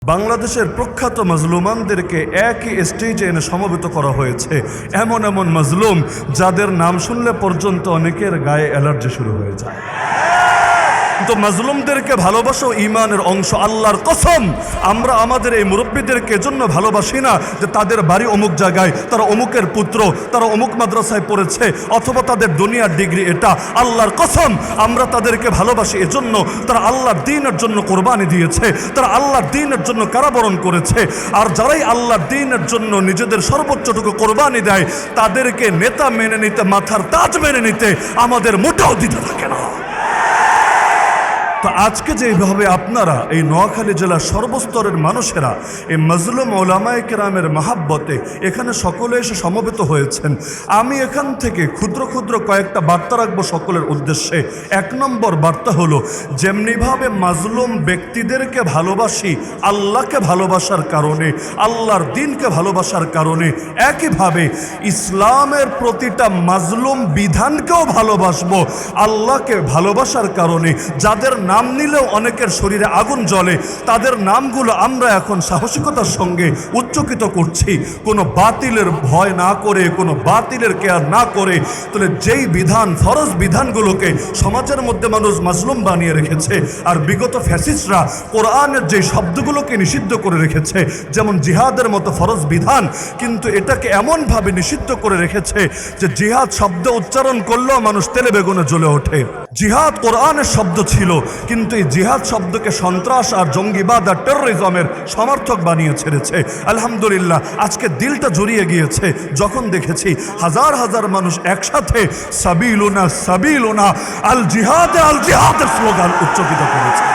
বাংলাদেশের প্রখ্যাত মাজলুমানদেরকে একই স্টেজে এনে সমবেত করা হয়েছে। এমন এমন মাজলুম যাদের নাম শুনলে পর্যন্ত অনেকের গায়ে অ্যালার্জি শুরু হয়ে যায়। তো মাজলুমদেরকে ভালোবাসো ঈমানের অংশ। আল্লাহর কসম, আমরা আমাদের এই মুরব্বীদেরকে এজন্য ভালোবাসি না যে তাদের বাড়ি অমুক জায়গায়, তারা অমুকের পুত্র, তারা অমুক মাদ্রাসায় পড়েছে, অথবা তাদের দুনিয়ার ডিগ্রি এটা। আল্লাহর কসম, আমরা তাদেরকে ভালোবাসি এজন্য তারা আল্লাহর দ্বীনের জন্য কোরবানি দিয়েছে, তারা আল্লাহর দ্বীনের জন্য কারাবরণ করেছে। আর যারাই আল্লাহর দ্বীনের জন্য নিজেদের সর্বোচ্চটুকু কোরবানি দেয়, তাদেরকে নেতা মেনে নিতে, মাথার তাজ মেনে নিতে আমাদের মোটেও দিতে থাকে না। তো আজকে যেভাবে আপনারা এই নোয়াখালী জেলার সর্বস্তরের মানুষেরা এই মাজলুম ওলামায়ে কেরামের মাহাব্বতে এখানে সকলে এসে সমবেত হয়েছেন, আমি এখান থেকে ক্ষুদ্র ক্ষুদ্র কয়েকটা বার্তা রাখবো সকলের উদ্দেশ্যে। এক নম্বর বার্তা হলো, যেমনিভাবে মাজলুম ব্যক্তিদেরকে ভালোবাসি আল্লাহকে ভালোবাসার কারণে, আল্লাহর দ্বীনকে ভালোবাসার কারণে, একইভাবে ইসলামের প্রতিটা মাজলুম বিধানকেও ভালোবাসবো আল্লাহকে ভালোবাসার কারণে। যাদের নাম নিলেও অনেকের শরীরে আগুন জ্বলে, তাদের নামগুলো আমরা এখন সাহসিকতার সঙ্গে উচ্চকিত করছি, কোনো বাতিলের ভয় না করে, কোনো বাতিলের কেয়ার না করে। তাহলে যেই বিধান, ফরজ বিধানগুলোকে সমাজের মধ্যে মানুষ মাজলুম বানিয়ে রেখেছে, আর বিগত ফ্যাসিস্টরা কোরআনের যে শব্দগুলোকে নিষিদ্ধ করে রেখেছে, যেমন জিহাদের মতো ফরজ বিধান, কিন্তু এটাকে এমনভাবে নিষিদ্ধ করে রেখেছে যে জিহাদ শব্দ উচ্চারণ করলেও মানুষ তেলে বেগুনে জ্বলে ওঠে। জিহাদ কোরআনের শব্দ ছিল, কিন্তু এই জিহাদ শব্দকে সন্ত্রাস আর জঙ্গিবাদ আর টেররিজমের সমর্থক বানিয়ে ছেড়েছে। আলহামদুলিল্লাহ, আজকে দিলটা জড়িয়ে গিয়েছে যখন দেখেছি হাজার হাজার মানুষ একসাথে সাবিলুনা সাবিলুনা আল জিহাদের স্লোগান উচ্চারিত করেছে।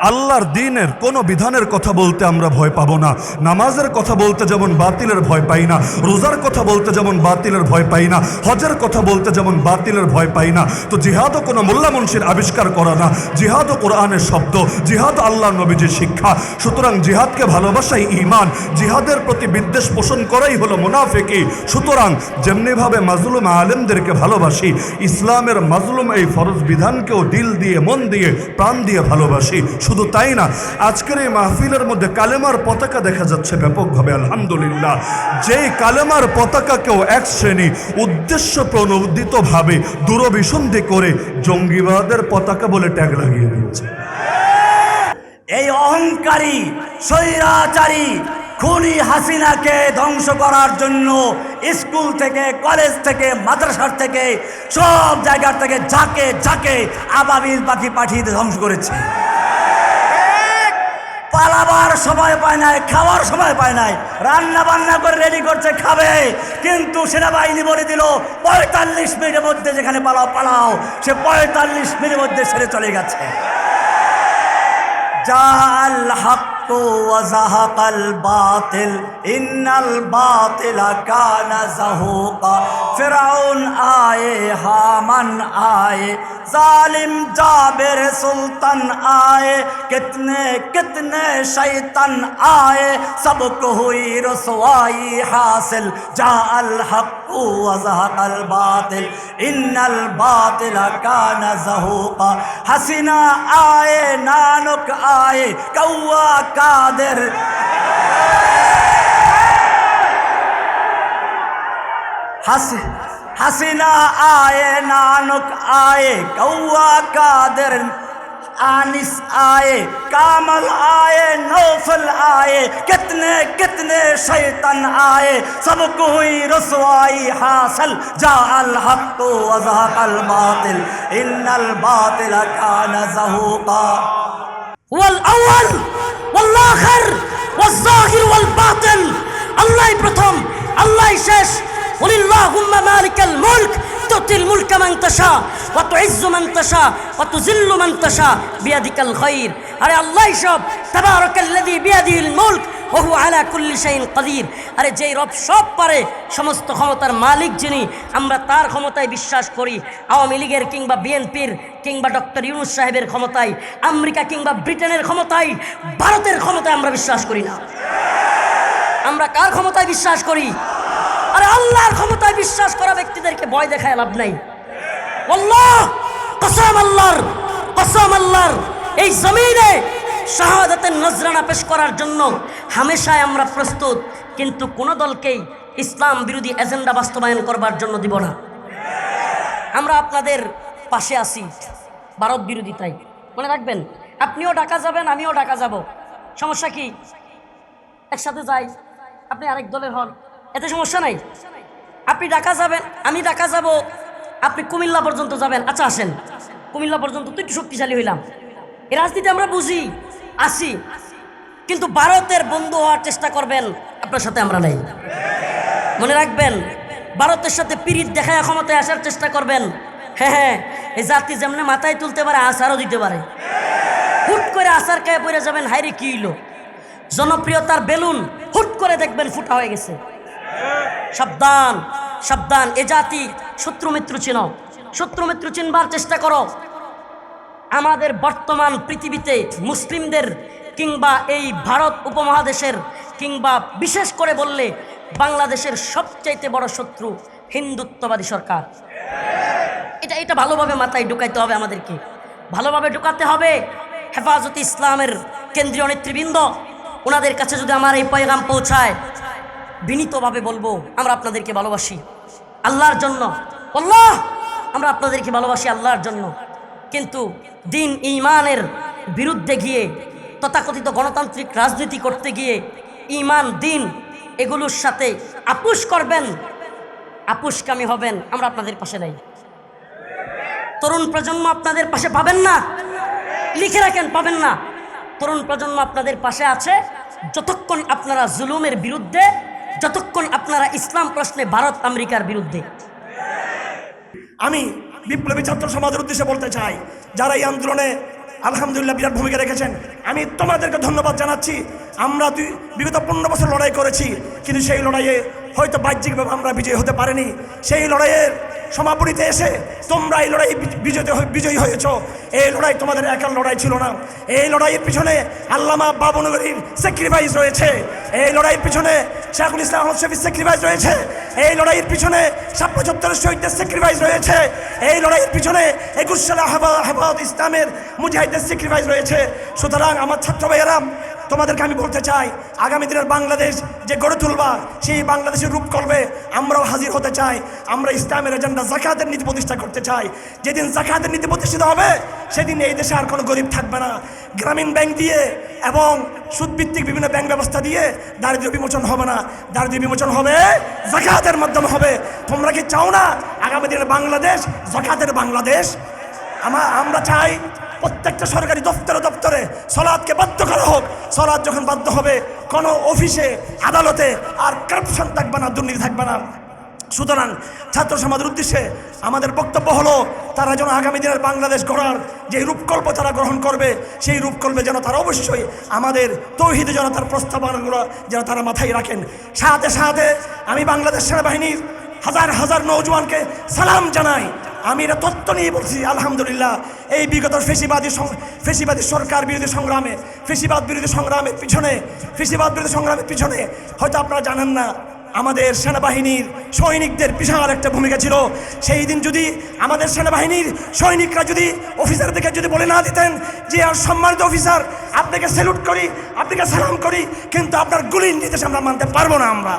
আল্লাহর দ্বীনের কোনো বিধানের কথা বলতে আমরা ভয় পাবো না। নামাজের কথা বলতে যেমন বাতিলের ভয় পাই না, রোজার কথা বলতে যেমন বাতিলের ভয় পাই না, হজের কথা বলতে যেমন বাতিলের ভয় পাই না, তো জিহাদও কোনো মোল্লা মুন্সির আবিষ্কার করা না, জিহাদও কোরআনের শব্দ, জিহাদ আল্লাহর নবীজির শিক্ষা। সুতরাং জিহাদকে ভালোবাসাই ঈমান, জিহাদের প্রতি বিদ্বেষ পোষণ করাই হলো মুনাফিকি। সুতরাং যেমনিভাবে মাজলুম আলেমদেরকে ভালোবাসি, ইসলামের মাজলুম এই ফরজ বিধানকেও দিল দিয়ে, মন দিয়ে, প্রাণ দিয়ে ভালোবাসি। শুধু তাই না, আজকের এই মাহফিলের মধ্যে কালেমার পতাকা দেখা যাচ্ছে ব্যাপকভাবে। আলহামদুলিল্লাহ, যেই কালেমার পতাকাকেও এক শ্রেণী উদ্দেশ্য প্রণোদিতভাবে দূরভিসন্ধি করে জঙ্গিবাদের পতাকা বলে ট্যাগ লাগিয়ে দিয়েছে। এই অহংকারী স্বৈরাচারী খুনি হাসিনাকে ধ্বংস করার জন্য স্কুল থেকে, কলেজ থেকে, মাদ্রাসার থেকে, সব জায়গার থেকে যাকে যাকে আবাবিল পাখি পাঠিয়ে ধ্বংস করেছে। পালাবার সময় পায় নাই, খাওয়ার সময় পায় নাই, রান্না বান্না করে রেডি করছে খাবে, কিন্তু সেনাবাহিনী বলে দিল 45 মিনিটের মধ্যে যেখানে পালাও পালাও, সে 45 মিনিটের মধ্যে সেরে চলে গেছে। জাল হক وزهق الباطل إن الباطل كان زهوقا। فرعون آئے، हामन आए, जालिम जाबिर सुल्तान आए, कितने कितने शैतान आए, सबको हुई रसवाई हासिल। जाअल हक वज़हक़ अल बातिल इन्नल बातिल कान ज़हूक़ा। हसीना आए, नानुक आए, कौवा कादिर। हसीना आए, नानुक आए, कौवा कादिर। आनिस आए, कामल आए, नौफल आए, कितने कितने शैतान आए, सबको हुई रसवाई हासिल। जाअल हक़ वज़हक़ल बातिल इन्नल बातिल कान ज़हूक़ा। वल अव्वल वल आखिर वल ज़ाहिर वल बातिन। अल्लाह प्रथम, अल्लाह शेष। वलिल्लाहुम्मा मालिकल मुल्क तुतिल मुल्क मान तशा व तुइज्जु मान तशा व तुजिल्लु मान तशा बियदिकल खैर। अरे अल्लाह सब, तबारकाल्लाजी बियदिल मुल्क व हुवा अला कुल्ली शाइइन कदीर। अरे যেই রব সব পারে, সমস্ত ক্ষমতার মালিক যিনি, আমরা তার ক্ষমতায় বিশ্বাস করি। আওয়ামী লীগের কিংবা বিএনপির কিংবা ডক্টর ইউনূস সাহেবের ক্ষমতায়, আমেরিকা কিংবা ব্রিটেনের ক্ষমতায়, ভারতের ক্ষমতায় আমরা বিশ্বাস করি না। আমরা কার ক্ষমতায় বিশ্বাস করি? আরে আল্লাহর ক্ষমতায় বিশ্বাস করা ব্যক্তিদেরকে ভয় দেখায় লাভ নাই। আল্লাহ কসম, আল্লাহর কসম, আল্লাহর এই জমিনে শাহাদাতের নজরানা পেশ করার জন্য হামেশাই আমরা প্রস্তুত, কিন্তু কোনো দলকেই ইসলাম বিরোধী এজেন্ডা বাস্তবায়ন করবার জন্য দিব না। আমরা আপনাদের পাশে আছি ভারত বিরোধিতায়, মনে রাখবেন। আপনিও ঢাকা যাবেন, আমিও ঢাকা যাব, সমস্যা কি? একসাথে যাই, আপনি আরেক দলের হন, এতে সমস্যা নাই। আপনি ঢাকা যাবেন, আমি ঢাকা যাব, আপনি কুমিল্লা পর্যন্ত যাবেন, আচ্ছা আসেন কুমিল্লা পর্যন্ত, তো একটু শক্তিশালী হইলাম। এই রাজনীতি আমরা বুঝি, আসি, কিন্তু ভারতের বন্ধু হওয়ার চেষ্টা করবেন, আপনার সাথে আমরা নাই। মনে রাখবেন, ভারতের সাথে পিরিত দেখায় ক্ষমতায় আসার চেষ্টা করবেন। হ্যাঁ হ্যাঁ, এই জাতি যেমনি মাথায় তুলতে পারে, আসারও দিতে পারে। হুট করে আসার খেয়ে পড়ে যাবেন, হাইরে কি হইল, জনপ্রিয়তার বেলুন হুট করে দেখবেন ফুটা হয়ে গেছে। সাবধান সাবধান, এ জাতি শত্রু মিত্র চিনো, শত্রু মিত্র চিনবার চেষ্টা করো। আমাদের বর্তমান পৃথিবীতে মুসলিমদের কিংবা এই ভারত উপমহাদেশের কিংবা বিশেষ করে বললে বাংলাদেশের সবচাইতে বড় শত্রু হিন্দুত্ববাদী সরকার। এটা ভালোভাবে মাথায় ঢুকাইতে হবে, আমাদেরকে ভালোভাবে ঢুকাতে হবে। হেফাজতে ইসলামের কেন্দ্রীয় নেতৃবৃন্দ, ওনাদের কাছে যদি আমার এই পয়গাম পৌঁছায়, বিনীতভাবে বলবো আমরা আপনাদেরকে ভালোবাসি আল্লাহর জন্য। আল্লাহ, আমরা আপনাদেরকে ভালোবাসি আল্লাহর জন্য, কিন্তু দিন ইমানের বিরুদ্ধে গিয়ে তথাকথিত গণতান্ত্রিক রাজনীতি করতে গিয়ে ইমান দিন এগুলোর সাথে আপোষ করবেন, আপোষকামী হবেন, আমরা আপনাদের পাশে নাই। তরুণ প্রজন্ম আপনাদের পাশে পাবেন না, লিখে রাখেন, পাবেন না। তরুণ প্রজন্ম আপনাদের পাশে আছে যতক্ষণ আপনারা জুলুমের বিরুদ্ধে, যতক্ষণ আপনারা ইসলাম প্রশ্নে ভারত আমেরিকার বিরুদ্ধে। আমি বিপ্লবী ছাত্র সমাজের উদ্দেশ্যে বলতে চাই, যারা এই আন্দোলনে আলহামদুলিল্লাহ বিরাট ভূমিকা রেখেছেন, আমি তোমাদেরকে ধন্যবাদ জানাচ্ছি। আমরা বিগত 15 বছর লড়াই করেছি, কিন্তু সেই লড়াইয়ে হয়তো বাহ্যিকভাবে আমরা বিজয়ী হতে পারিনি। সেই লড়াইয়ের সমাপনীতে এসে তোমরা এই লড়াই বিজয়ী হয়েছ। এই লড়াই তোমাদের একার লড়াই ছিল না। এই লড়াইয়ের পিছনে আল্লামা বাবুনগরীর স্যাক্রিফাইস রয়েছে। এই লড়াইয়ের পিছনে শেখুল ইসলাম আহমদ শফির স্যাক্রিফাইস রয়েছে। এই লড়াইয়ের পিছনে শাপলা চত্বরের শহীদদের স্যাক্রিফাইস রয়েছে। এই লড়াইয়ের পিছনে 21 সালে হেফাজত ইসলামের মুজাহিদদের স্যাক্রিফাইস রয়েছে। সুতরাং আমার ছাত্র ভাইয়েরা, তোমাদেরকে আমি বলতে চাই, আগামী দিনের বাংলাদেশ যে গড়ে তুলবা, সেই বাংলাদেশের রূপকল্পে আমরাও হাজির হতে চাই। আমরা ইসলামের এজেন্ডা জাকাতের নীতি প্রতিষ্ঠা করতে চাই। যেদিন জাকাতের নীতি প্রতিষ্ঠিত হবে, সেদিন এই দেশে আর কোনো গরিব থাকবে না। গ্রামীণ ব্যাংক দিয়ে এবং সুদভিত্তিক বিভিন্ন ব্যাংক ব্যবস্থা দিয়ে দারিদ্র্য বিমোচন হবে না, দারিদ্র্য বিমোচন হবে জাকাতের মাধ্যমে হবে। তোমরা কি চাও না আগামী দিনের বাংলাদেশ জাকাতের বাংলাদেশ? আমরা চাই প্রত্যেকটা সরকারি দপ্তরে সলাৎকে বাধ্য করা হোক। সলাৎ যখন বাধ্য হবে, কোনো অফিসে আদালতে আর কারাপশন থাকবে না, দুর্নীতি থাকবে না। সুতরাং ছাত্র সমাজের উদ্দেশ্যে আমাদের বক্তব্য হলো, তারা যেন আগামী দিনের বাংলাদেশ গড়ার যে রূপকল্প তারা গ্রহণ করবে, সেই রূপকল্পে যেন তারা অবশ্যই আমাদের তৌহিদ জনতার প্রস্তাবনাগুলো যেন তারা মাথায় রাখেন। সাথে সাথে আমি বাংলাদেশ সেনাবাহিনীর হাজার হাজার নৌজওয়ানকে সালাম জানাই। আমি এটা তত্ত্ব নিয়ে বলছি, আলহামদুলিল্লাহ, এই বিগত ফেসিবাদী সরকার বিরোধী সংগ্রামে, ফেসিবাদ বিরোধী সংগ্রামের পিছনে হয়তো আপনারা জানেন না, আমাদের সেনাবাহিনীর সৈনিকদের বিশাল একটা ভূমিকা ছিল। সেই দিন যদি আমাদের সেনাবাহিনীর সৈনিকরা যদি অফিসারদেরকে যদি বলে না দিতেন যে আর সম্মানিত অফিসার, আপনাকে স্যালুট করি, আপনাকে সালাম করি, কিন্তু আপনার গুলির নির্দেশ আমরা মানতে পারবো না। আমরা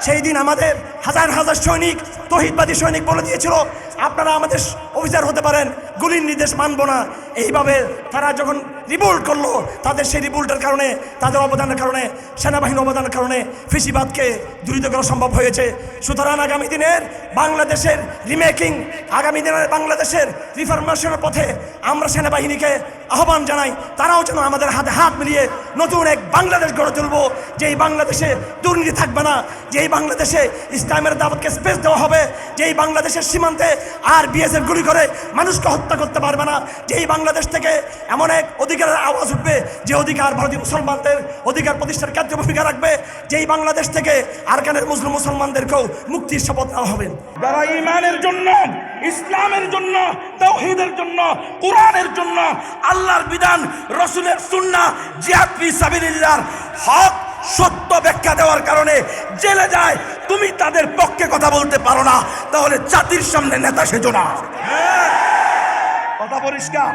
সেই দিন আমাদের হাজার হাজার সৈনিক, তৌহিদবাদী সৈনিক বলে দিয়েছিল, আপনারা আমাদের অফিসার হতে পারেন, গুলির নির্দেশ মানব না। এইভাবে তারা যখন রিভোল্ট করলো, তাদের সেই রিভোল্টের কারণে, তাদের অবদানের কারণে, সেনাবাহিনীর অবদানের কারণে ফেসিবাদকে দূরীত করা সম্ভব হয়েছে। সুতরাং আগামী দিনের বাংলাদেশের রিমেকিং, আগামী দিনের বাংলাদেশের রিফরমেশনের পথে আমরা সেনাবাহিনীকে আহ্বান জানাই, তারাও যেন আমাদের হাতে হাত মিলিয়ে নতুন এক বাংলাদেশ গড়ে তুলব, যেই বাংলাদেশে দুর্নীতি থাকবে না, যেই বাংলাদেশে ইসলামের দাওয়াতকে স্পেস দেওয়া হবে, যেই বাংলাদেশের সীমান্তে আর বিএসএফ গুলি করে মানুষকে হত্যা করতে পারবে না, যেই বাংলাদেশ থেকে এমন এক অধিকারের আওয়াজ উঠবে, যে অধিকার ভারতীয় মুসলমানদের অধিকার প্রতিষ্ঠার কার্য ভূমিকা রাখবে, যেই বাংলাদেশ থেকে আরকানের মুসলমানদেরকেও মুক্তির শপথ নেওয়া হবে। যারা ঈমানের জন্য, ইসলামের জন্য, তাওহীদের জন্য, কোরআনের জন্য, আল্লাহর বিধান, রাসূলের সুন্নাহ, জিহাদ ফি সাবিলিল্লাহর হক সত্য ব্যাখ্যা দেওয়ার কারণে জেলে যায়, তুমি তাদের পক্ষে কথা বলতে পারো না, তাহলে জাতির সামনে নেতা সেজো না। কথা পরিষ্কার।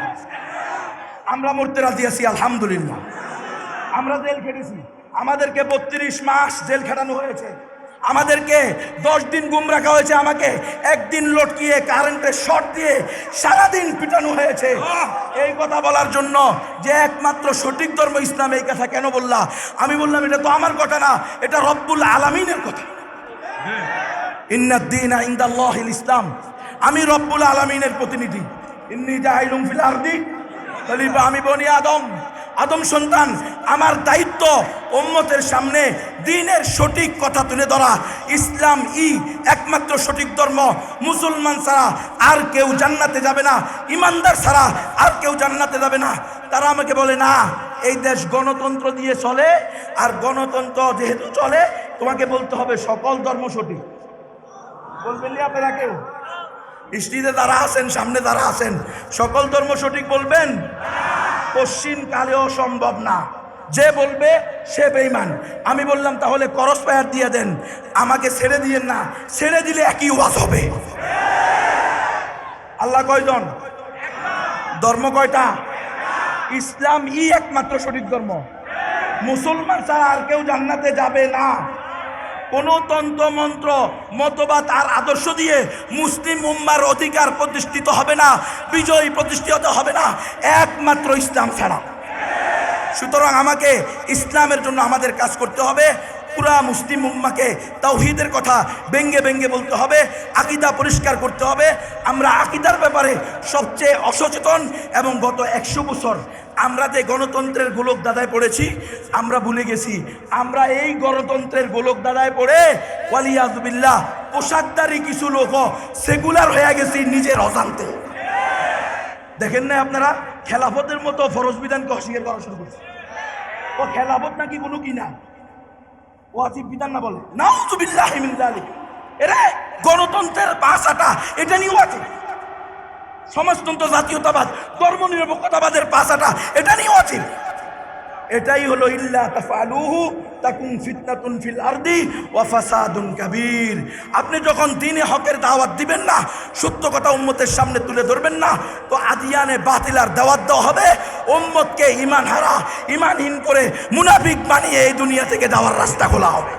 আমরা মরতে রাজি আছি আলহামদুলিল্লাহ। আমরা জেল খেটেছি, আমাদেরকে 32 মাস জেল খাটানো হয়েছে, আমাদেরকে 10 দিন গুম রাখা হয়েছে, আমাকে একদিন লটকিয়ে কারেন্টের শর্ট দিয়ে সারাদিন পিটানো হয়েছে। এই কথা বলার জন্য যে একমাত্র সঠিক ধর্ম ইসলাম, এই কথা কেন বললা? আমি বললাম এটা তো আমার কথা না, এটা রব্বুল আলামিনের কথা। ইন্নাদ-দীনা ইনদাল্লাহিল ইসলাম। আমি রব্বুল আলামিনের প্রতিনিধি। ইন্নী জাইলুম ফিল আরদি খলিফা। আমি বনি আদম সন্তান। আমার দায়িত্ব উম্মতের সামনে দ্বীনের সঠিক কথা তুলে ধরা। ইসলাম একমাত্র সঠিক ধর্ম। মুসলমান ছাড়া আর কেউ জান্নাতে যাবে না, ইমানদার ছাড়া আর কেউ জান্নাতে যাবে না। তারা আমাকে বলে না, এই দেশ গণতন্ত্র দিয়ে চলে, আর গণতন্ত্র যেহেতু চলে তোমাকে বলতে হবে সকল ধর্ম সঠিক। বলবেন আপনারা কেউ? স্ত্রীতে যারা আছেন, সামনে যারা আছেন, সকল ধর্ম সঠিক বলবেন? পশ্চিম কালেও সম্ভব না। যে বলবে সে বেঈমান। আমি বললাম তাহলে ক্রস ফায়ার দিয়ে দেন, আমাকে ছেড়ে দিয়েন না, ছেড়ে দিলে একই ওয়াজ হবে। আল্লাহ কয়জন? ধর্ম কয়টা? ইসলাম একমাত্র সঠিক ধর্ম। মুসলমান ছাড়া আর কেউ জান্নাতে যাবে না। কোন তন্ত্র মন্ত্র মতবাদ আর আদর্শ দিয়ে মুসলিম উম্মার অধিকার প্রতিষ্ঠিত হবে না, বিজয় প্রতিষ্ঠিত হবে না, একমাত্র ইসলাম ছাড়া। সুতরাং আমাকে ইসলামের জন্য আমাদের কাজ করতে হবে। পুরা মুসলিম উম্মাকে তাওহীদের কথা ব্যঙ্গে ব্যঙ্গে বলতে হবে, আকীদা পরিষ্কার করতে হবে। আমরা আকীদার ব্যাপারে সবচেয়ে অসচেতন, এবং গত 100 বছর আমরা যে গণতন্ত্রের গোলক দাদায় পড়েছি, আমরা ভুলে গেছি আমরা এই গণতন্ত্রের গোলক দাদায় পড়ে ওয়ালিয়াযুবিল্লাহ পোশাকদারি কিছু লোক সেকুলার হয়ে গেছি নিজের অজান্তে। দেখেন না আপনারা, খেলাফতের মতো ফরজ বিধানকে অস্বীকার করা শুরু করছে। ও খেলাফত নাকি কোনো কি না, ওয়াজিব বিধান না বলে। নাউযুবিল্লাহি মিন যালিক। এরে গণতন্ত্রের পাশাটা এটা নিয়ে ওয়াজিব। সমাজতন্ত্র, জাতীয়তাবাদ, ধর্মনিরপেক্ষতাবাদের পাশাটা এটা নিয়ে ওয়াজিব। এটাই হলো ইল্লা তাফআলুহু তাকুন ফিতনাতুন ফিল আরদি ওয়া ফাসাদুন কাবীর। আপনি যখন দ্বীনে হকের দাওয়াত দিবেন না, সত্য কথা উম্মতের সামনে তুলে ধরবেন না, তো আদিয়ানে বাতিলার দাওয়াত দেওয়া হবে। উম্মতকে ঈমান হারা, ঈমানহীন করে মুনাফিক বানিয়ে এই দুনিয়া থেকে যাওয়ার রাস্তা খোলা হবে।